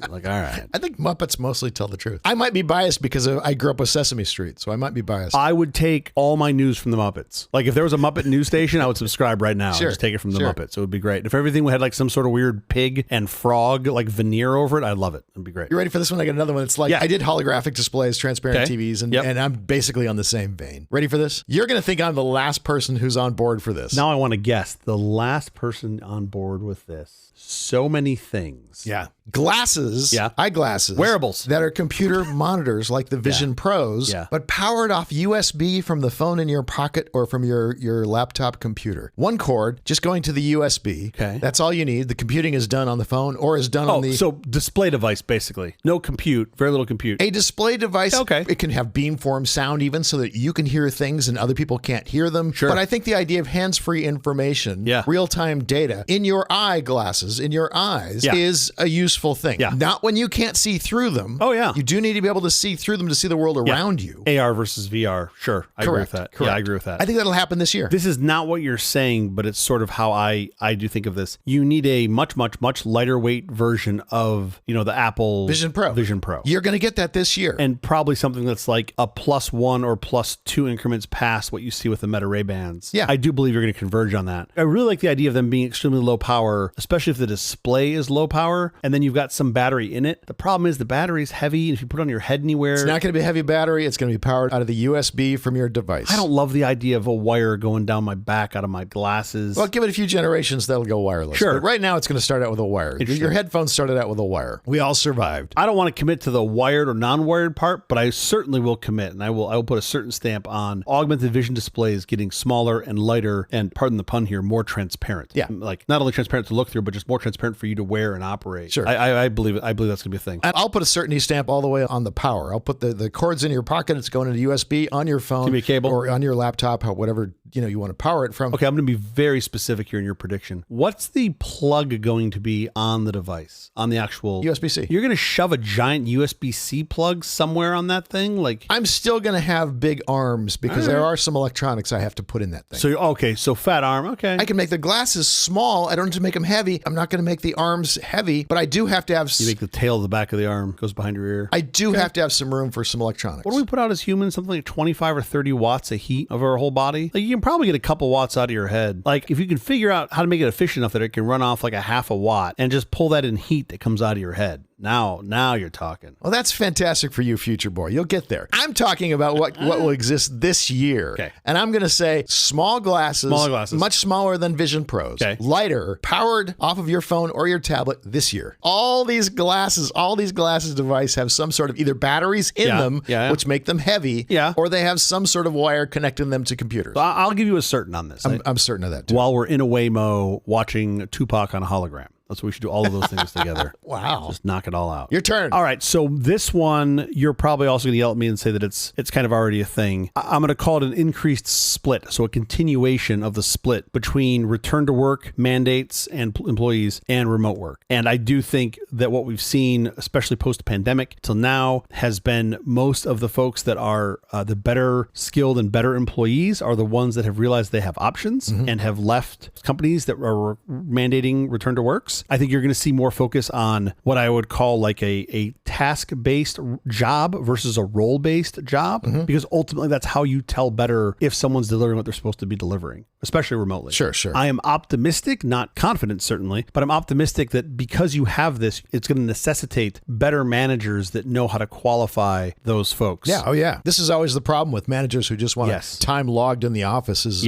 Like, all right. I think Muppets mostly tell the truth. I might be biased because I grew up with Sesame Street, so I might be biased. I would take all my news from the Muppets. Like, if there was a Muppet news station, I would subscribe right now. Sure. Just take it from the Muppets. It would be great. If everything had like some sort of weird pig and frog like veneer over it, I'd love it. It'd be great. You ready for this one? I got another one. It's like, I did holographic displays, transparent TVs, and I'm basically on the same vein. Ready for this? You're going to think I'm the last person who's on board for this. Now I want to guess the last person on board with this. So many things. Yeah. Glasses, eyeglasses, wearables that are computer monitors like the Vision Pros, but powered off USB from the phone in your pocket or from your laptop computer. One cord, just going to the USB. Okay. That's all you need. The computing is done on the phone or is done on the... So display device, basically. No compute, very little compute. A display device, it can have beamform sound even so that you can hear things and other people can't hear them. Sure. But I think the idea of hands-free information, real-time data in your eyeglasses, in your eyes, is a useful thing. Yeah. Not when you can't see through them. Oh, yeah. You do need to be able to see through them to see the world around you. AR versus VR. Sure. I agree with that. Correct. Yeah, I agree with that. I think that'll happen this year. This is not what you're saying, but it's sort of how I do think of this. You need a much, much, much lighter weight version of, the Apple Vision Pro. You're going to get that this year. And probably something that's like a +1 or +2 increments past what you see with the Meta Ray-Bans. Yeah. I do believe you're going to converge on that. I really like the idea of them being extremely low power, especially if the display is low power and then you've got some battery in it. The problem is the battery is heavy, and if you put it on your head anywhere... It's not going to be a heavy battery. It's going to be powered out of the USB from your device. I don't love the idea of a wire going down my back out of my glasses. Well, give it a few generations, that'll go wireless. Sure. But right now, it's going to start out with a wire. Your headphones started out with a wire. We all survived. I don't want to commit to the wired or non-wired part, but I certainly will commit, and I will put a certain stamp on augmented vision displays getting smaller and lighter, and pardon the pun here, more transparent. Yeah. Like not only transparent to look through, but just more transparent for you to wear and operate. Sure. I believe it. I believe that's going to be a thing. And I'll put a certainty stamp all the way on the power. I'll put the cords in your pocket. It's going into USB on your phone. Give me a cable. Or on your laptop, whatever you want to power it from. Okay, I'm going to be very specific here in your prediction. What's the plug going to be on the device? On the actual... USB-C. You're going to shove a giant USB-C plug somewhere on that thing? Like, I'm still going to have big arms because there are some electronics I have to put in that thing. So fat arm, okay. I can make the glasses small. I don't have to make them heavy. I'm not going to make the arms heavy, but I do have to have... You make the tail of the back of the arm, goes behind your ear. I do have to have some room for some electronics. What do we put out as humans? Something like 25 or 30 watts of heat of our whole body? Like, you can probably get a couple watts out of your head. Like, if you can figure out how to make it efficient enough that it can run off like a half a watt and just pull that in heat that comes out of your head. Now you're talking. Well, that's fantastic for you, future boy. You'll get there. I'm talking about what will exist this year. Okay. And I'm going to say small glasses, much smaller than Vision Pros, lighter, powered off of your phone or your tablet this year. All these glasses devices have some sort of either batteries in them, which make them heavy, or they have some sort of wire connecting them to computers. So I'll give you a certain on this. I'm certain of that, too. While we're in a Waymo watching Tupac on a hologram. That's what we should do, all of those things together. Wow. Just knock it all out. Your turn. All right. So this one, you're probably also going to yell at me and say that it's kind of already a thing. I'm going to call it an increased split. So a continuation of the split between return to work mandates and employees and remote work. And I do think that what we've seen, especially post-pandemic till now, has been most of the folks that are the better skilled and better employees are the ones that have realized they have options and have left companies that are mandating return to works. I think you're going to see more focus on what I would call like a task-based job versus a role-based job, because ultimately that's how you tell better if someone's delivering what they're supposed to be delivering, especially remotely. Sure. I am optimistic, not confident certainly, but I'm optimistic that because you have this, it's going to necessitate better managers that know how to qualify those folks. Yeah. Oh, yeah. This is always the problem with managers who just want time logged in the office is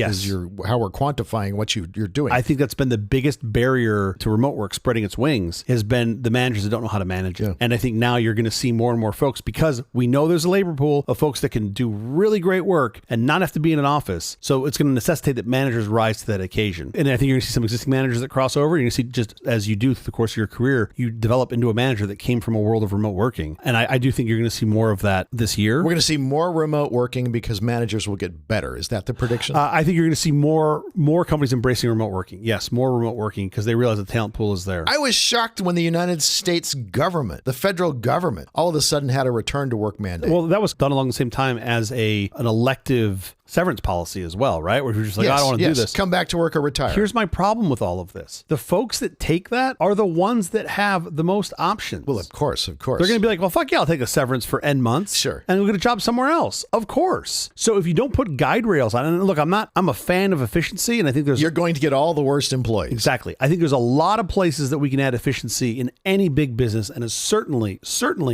how we're quantifying what you're doing. I think that's been the biggest barrier to remote work spreading its wings has been the managers that don't know how to manage it. And I think now you're going to see more and more folks because we know there's a labor pool of folks that can do really great work and not have to be in an office. So it's going to necessitate that managers rise to that occasion. And I think you're going to see some existing managers that cross over. You're going to see, just as you do through the course of your career, you develop into a manager that came from a world of remote working. And I do think you're going to see more of that this year. We're going to see more remote working because managers will get better. Is that the prediction? I think you're going to see more companies embracing remote working. Yes, more remote working because they realize the talent pool rule is there. I was shocked when the United States government, the federal government, all of a sudden had a return to work mandate. Well, that was done along the same time as an elective severance policy as well, right? Where you're just like, I don't want to do this. Come back to work or retire. Here's my problem with all of this. The folks that take that are the ones that have the most options. Well, of course. They're going to be like, well, fuck yeah, I'll take a severance for N months. Sure. And we'll get a job somewhere else. Of course. So if you don't put guide rails on, and look, I'm a fan of efficiency, and I think you're going to get all the worst employees. Exactly. I think there's a lot of places that we can add efficiency in any big business, and is certainly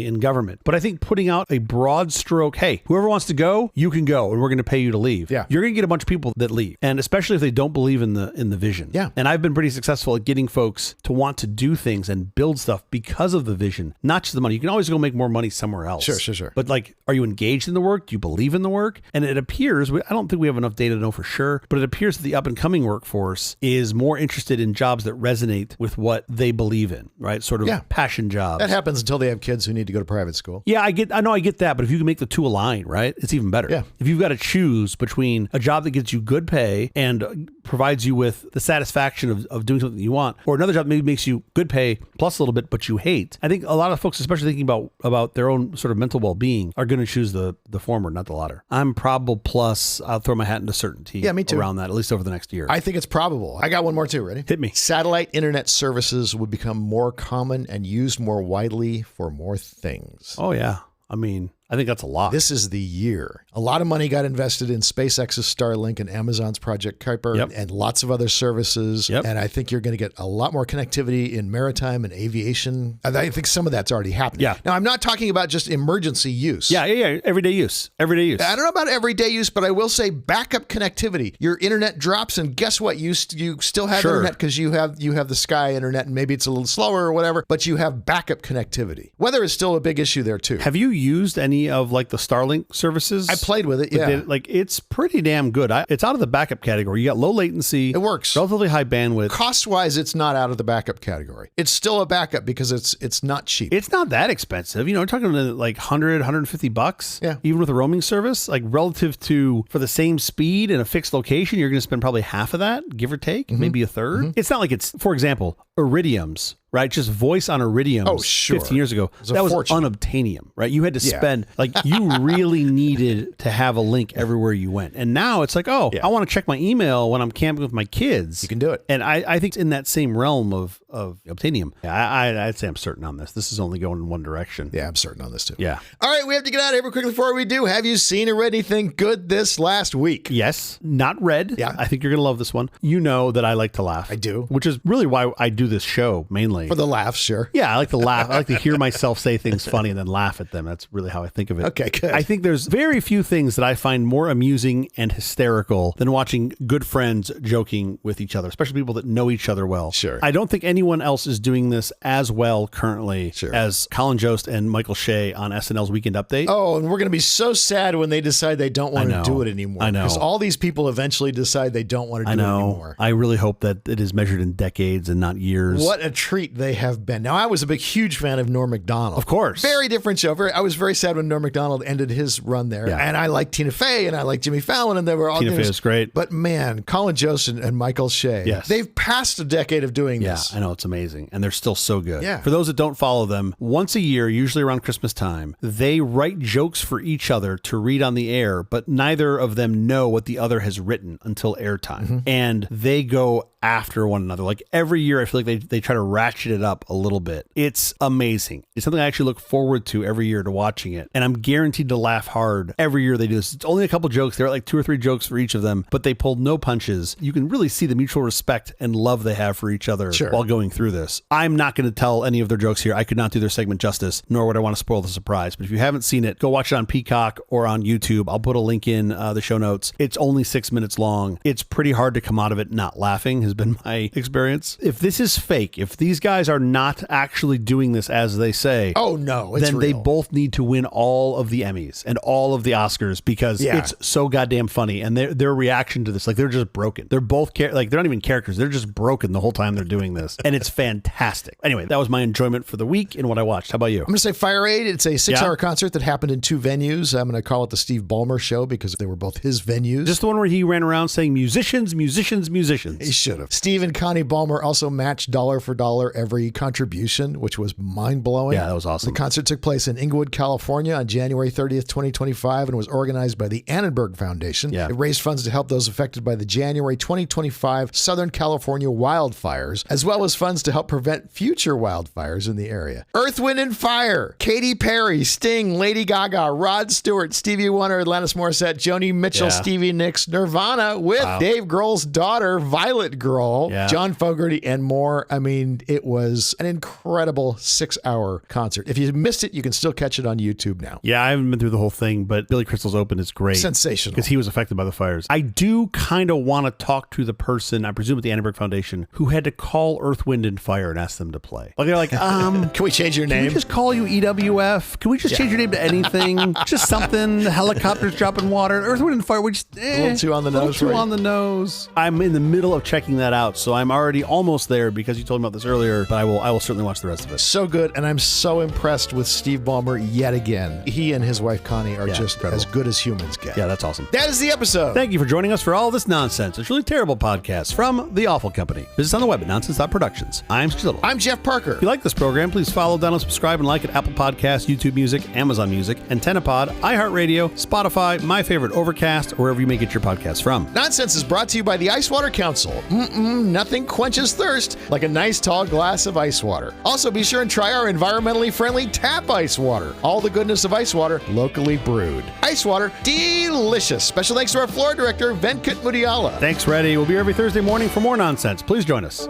in government. But I think putting out a broad stroke, hey, whoever wants to go, you can go, and we're going to pay you to leave. Yeah. You're going to get a bunch of people that leave, and especially if they don't believe in the vision. Yeah. And I've been pretty successful at getting folks to want to do things and build stuff because of the vision, not just the money. You can always go make more money somewhere else. Sure. But like, are you engaged in the work? Do you believe in the work? And it appears, I don't think we have enough data to know for sure, but it appears that the up and coming workforce is more interested in jobs that resonate with what they believe in, right? Sort of passion jobs. That happens until they have kids who need to go to private school. Yeah, I know I get that, but if you can make the two align, right? It's even better. Yeah. If you've got to choose between a job that gets you good pay and provides you with the satisfaction of doing something you want, or another job that maybe makes you good pay plus a little bit, but you hate. I think a lot of folks, especially thinking about their own sort of mental well-being, are going to choose the former, not the latter. I'm probable plus. I'll throw my hat into certainty. Yeah, me too. Around that, at least over the next year. I think it's probable. I got one more too. Ready? Hit me. Satellite internet services would become more common and used more widely for more things. Oh yeah. I mean, I think that's a lot. This is the year. A lot of money got invested in SpaceX's Starlink and Amazon's Project Kuiper and lots of other services. Yep. And I think you're going to get a lot more connectivity in maritime and aviation. And I think some of that's already happening. Yeah. Now, I'm not talking about just emergency use. Yeah. Everyday use. I don't know about everyday use, but I will say backup connectivity. Your internet drops, and guess what? You still have internet because you have the Sky internet, and maybe it's a little slower or whatever, but you have backup connectivity. Weather is still a big issue there too. Have you used any of like the Starlink services? I played with it, yeah. It's pretty damn good. It's out of the backup category. You got low latency. It works. Relatively high bandwidth. Cost-wise, it's not out of the backup category. It's still a backup because it's not cheap. It's not that expensive. We're talking like $100, $150. Yeah. Even with a roaming service, like relative to, for the same speed in a fixed location, you're going to spend probably half of that, give or take, maybe a third. It's not like it's, for example, Iridium's, right? Just voice on Iridium 15 years ago. That was unobtainium, right? You had to spend, you really needed to have a link everywhere you went. And now it's like, I want to check my email when I'm camping with my kids. You can do it. And I think it's in that same realm of obtainium. I'd say I'm certain on this. This is only going in one direction. Yeah, I'm certain on this too. Yeah. All right, we have to get out of here quickly before we do. Have you seen or read anything good this last week? Yes. Not read. Yeah. I think you're going to love this one. You know that I like to laugh. I do. Which is really why I do this show, mainly. For the laughs, sure. Yeah, I like to laugh. I like to hear myself say things funny and then laugh at them. That's really how I think of it. Okay, good. I think there's very few things that I find more amusing and hysterical than watching good friends joking with each other, especially people that know each other well. Sure. I don't think anyone else is doing this as well currently as Colin Jost and Michael Shea on SNL's Weekend Update. Oh, and we're going to be so sad when they decide they don't want to do it anymore. I know. Because all these people eventually decide they don't want to do it anymore. I really hope that it is measured in decades and not years. What a treat they have been. Now, I was a huge fan of Norm Macdonald. Of course. Very different show. I was very sad when Norm Macdonald ended his run there. Yeah. And I liked Tina Fey and I liked Jimmy Fallon, and they were all Tina Fey was great. But man, Colin Jost and Michael Shea, they've passed a decade of doing this. Yeah, I know. It's amazing. And they're still so good. Yeah. For those that don't follow them, once a year, usually around Christmas time, they write jokes for each other to read on the air, but neither of them know what the other has written until airtime. And they go after one another. Like every year, I feel like they try to ratchet it up a little bit. It's amazing. It's something I actually look forward to every year to watching it. And I'm guaranteed to laugh hard every year they do this. It's only a couple jokes. There are like 2 or 3 jokes for each of them, but they pulled no punches. You can really see the mutual respect and love they have for each other while going through this. I'm not going to tell any of their jokes here. I could not do their segment justice, nor would I want to spoil the surprise. But if you haven't seen it, go watch it on Peacock or on YouTube. I'll put a link in the show notes. It's only 6 minutes long. It's pretty hard to come out of it not laughing, has been my experience. If this is fake, if these guys are not actually doing this as they say, then they both need to win all of the Emmys and all of the Oscars because it's so goddamn funny. And their reaction to this, like they're just broken. They're both they're not even characters. They're just broken the whole time they're doing this. and it's fantastic. Anyway, that was my enjoyment for the week and what I watched. How about you? I'm going to say FireAid. It's a 6-hour concert that happened in 2 venues. I'm going to call it the Steve Ballmer Show because they were both his venues. Just the one where he ran around saying musicians, musicians, musicians. He should have. Steve and Connie Ballmer also matched dollar for dollar every contribution, which was mind-blowing. Yeah, that was awesome. The concert took place in Inglewood, California on January 30th, 2025 and was organized by the Annenberg Foundation. Yeah. It raised funds to help those affected by the January 2025 Southern California wildfires, as well as funds to help prevent future wildfires in the area. Earth, Wind, and Fire, Katy Perry, Sting, Lady Gaga, Rod Stewart, Stevie Wonder, Alanis Morissette, Joni Mitchell, Stevie Nicks, Nirvana with Dave Grohl's daughter, Violet Grohl, John Fogerty, and more. I mean, it was an incredible 6-hour concert. If you missed it, you can still catch it on YouTube now. Yeah, I haven't been through the whole thing, but Billy Crystal's Open is great. Sensational. Because he was affected by the fires. I do kind of want to talk to the person, I presume at the Annenberg Foundation, who had to call Earth, Wind, and Fire and ask them to play. Like, they're like, can we change your name? Can we just call you EWF? Can we just change your name to anything? Just something, helicopters dropping water. Earth, Wind, and Fire, we just... a little too on the nose. Too on the nose. I'm in the middle of checking that out, so I'm already almost there because you told me about this earlier, but I will certainly watch the rest of it. So good, and I'm so impressed with Steve Ballmer yet again. He and his wife Connie are just incredible. As good as humans get. Yeah, that's awesome. That is the episode. Thank you for joining us for all this nonsense. It's really terrible podcast from The Awful Company. Visit us on the web at nonsense.productions. I'm Stu Little. I'm Jeff Parker. If you like this program, please follow, download, subscribe, and like at Apple Podcasts, YouTube Music, Amazon Music, AntennaPod, iHeartRadio, Spotify, my favorite Overcast, or wherever you may get your podcasts from. Nonsense is brought to you by the Ice Water Council. Nothing quenches thirst like a nice tall glass of ice water. Also, be sure and try our environmentally friendly tap ice water. All the goodness of ice water, locally brewed. Ice water, delicious. Special thanks to our floor director, Venkat Mudiala. Thanks, Reddy. We'll be here every Thursday morning for more nonsense. Please join us.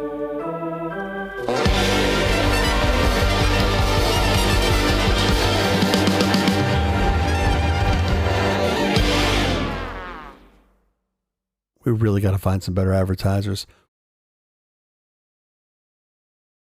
We really got to find some better advertisers.